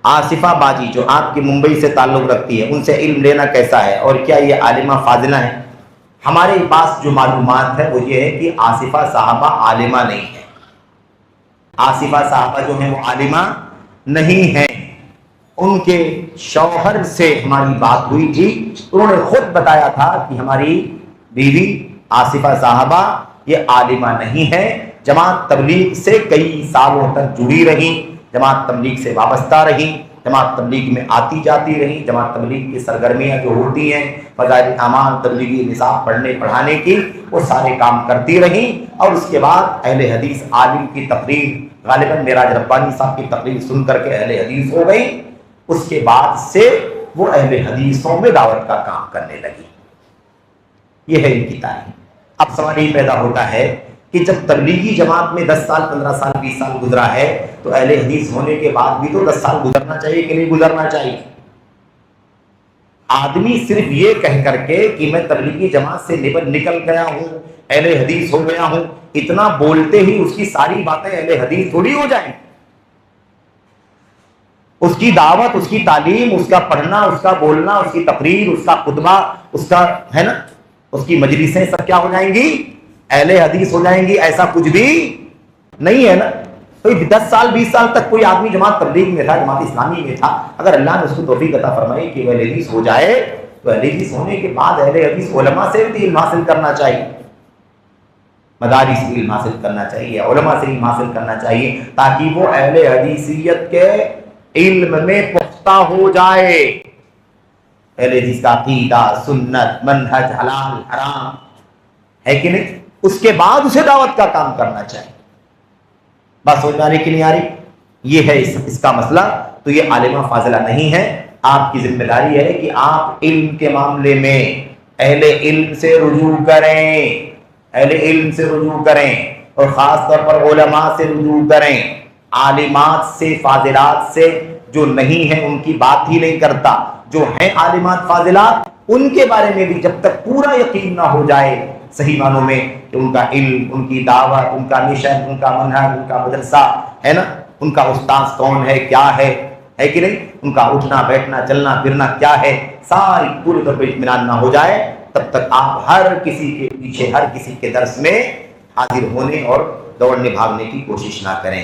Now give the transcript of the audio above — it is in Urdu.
آصفہ باجی جو آپ کی ممبئی سے تعلق رکھتی ہے، ان سے علم لینا کیسا ہے اور کیا یہ عالمہ فاضلہ ہیں؟ ہمارے پاس جو معلومات ہے وہ یہ ہے کہ آصفہ صاحبہ عالمہ نہیں ہے، آصفہ صاحبہ جو ہیں وہ عالمہ نہیں ہیں۔ ان کے شوہر سے ہماری بات ہوئی تھی، انہوں نے خود بتایا تھا کہ ہماری بیوی آصفہ صاحبہ یہ عالمہ نہیں ہے، جماعت تبلیغ سے کئی سالوں تک جڑی رہیں، جماعت تبلیغ سے وابستہ رہیں، جماعت تبلیغ میں آتی جاتی رہیں، جماعت تبلیغ کی سرگرمیاں جو ہوتی ہیں، فضائل اعمال، تبلیغی نصاب پڑھنے پڑھانے کی، وہ سارے کام کرتی رہیں، اور اس کے بعد اہل حدیث عالم کی تقریر، غالباً معراج ربانی صاحب کی تقریر سن کر کے اہل حدیث ہو گئی۔ اس کے بعد سے وہ اہل حدیثوں میں دعوت کا کام کرنے لگی۔ یہ ہے ان کی تعلیم۔ اب سوال یہ پیدا ہوتا ہے کہ جب تبلیغی جماعت میں 10 سال 15 سال 20 سال گزرا ہے تو اہل حدیث ہونے کے بعد بھی تو 10 سال گزرنا چاہیے کہ نہیں گزرنا چاہیے؟ آدمی صرف یہ کہہ کر کے کہ میں تبلیغی جماعت سے نکل گیا ہوں، اہل حدیث ہو گیا ہوں، اتنا بولتے ہی اس کی ساری باتیں اہل حدیث تھوڑی ہو جائیں۔ اس کی دعوت، اس کی تعلیم، اس کا پڑھنا، اس کا بولنا، اس کی تقریر، اس کا خطبہ، اس کا ہے نا، اس کی مجلسیں سب کیا ہو جائیں گی؟ اہل حدیث ہو جائیں گی۔ ایسا کچھ بھی نہیں ہے نا۔ تو 10 سال 20 سال تک کوئی آدمی جماعت تبلیغ میں تھا، جماعت اسلامی میں تھا، اگر اللہ نے اس کو توفیق عطا فرمائی کہ وہ اہل حدیث ہو جائے تو اہل حدیث ہونے کے بعد اہل حدیث علماء سے بھی علم حاصل کرنا چاہیے، مدارس سے علم حاصل کرنا چاہیے، علماء سے علم حاصل کرنا چاہیے، تاکہ وہ اہل حدیثیت کے علم میں پختہ ہو جائے۔ اہل حدیث کا عقیدہ، سنت، منہج، حلال حرام ہے کہ نہیں، اس کے بعد اسے دعوت کا کام کرنا چاہیے۔ بات سمجھ میں آ رہی کہ نہیں آ رہی؟ یہ ہے اس کا مسئلہ۔ تو یہ عالمہ فاضلہ نہیں ہے۔ آپ کی ذمہ داری ہے کہ آپ علم کے معاملے میں اہل علم سے رجوع کریں، اہل علم سے رجوع کریں، اور خاص طور پر علماء سے رجوع کریں۔ عالمات سے، فاضلات سے جو نہیں ہیں ان کی بات ہی نہیں کرتا، جو ہیں عالمات فاضلات ان کے بارے میں بھی جب تک پورا یقین نہ ہو جائے صحیح معنوں میں کہ ان کا علم، ان کی دعوت، ان کا مشن، ان کا منہج، ان کا مدرسہ ہے نا، ان کا استاذ کون ہے، کیا ہے کہ نہیں، ان کا اٹھنا بیٹھنا چلنا پھرنا کیا ہے، ساری پوری طور پہ اطمینان نہ ہو جائے، تب تک آپ ہر کسی کے پیچھے، ہر کسی کے درس میں حاضر ہونے اور دوڑنے بھاگنے کی کوشش نہ کریں۔